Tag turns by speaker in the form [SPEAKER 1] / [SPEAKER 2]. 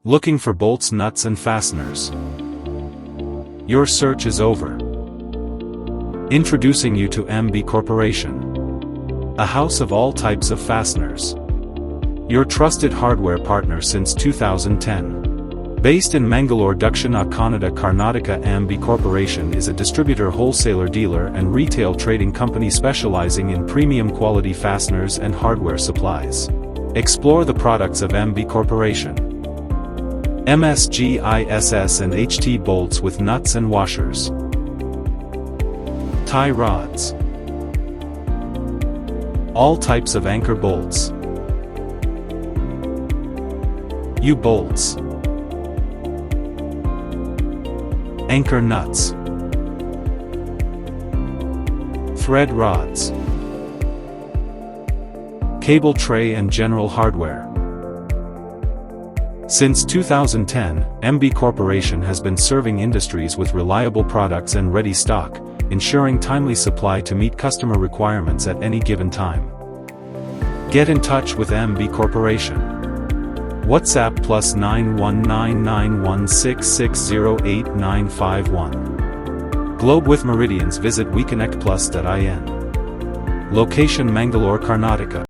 [SPEAKER 1] Looking for bolts, nuts and fasteners? Your search is over. Introducing you to M.B. Corporation. A house of all types of fasteners. Your trusted hardware partner since 2010. Based in Mangalore, Dakshina Kannada, Karnataka, M.B. Corporation is a distributor, wholesaler, dealer and retail trading company specializing in premium quality fasteners and hardware supplies. Explore the products of M.B. Corporation. MSGISS and HT bolts with nuts and washers. Tie rods. All types of anchor bolts. U-bolts. Anchor nuts. Thread rods. Cable tray and general hardware. Since 2010, M.B. Corporation has been serving industries with reliable products and ready stock, ensuring timely supply to meet customer requirements at any given time. Get in touch with M.B. Corporation. WhatsApp +919916608951. Globe with Meridians. Visit WeConnectPlus.in. Location: Mangalore, Karnataka.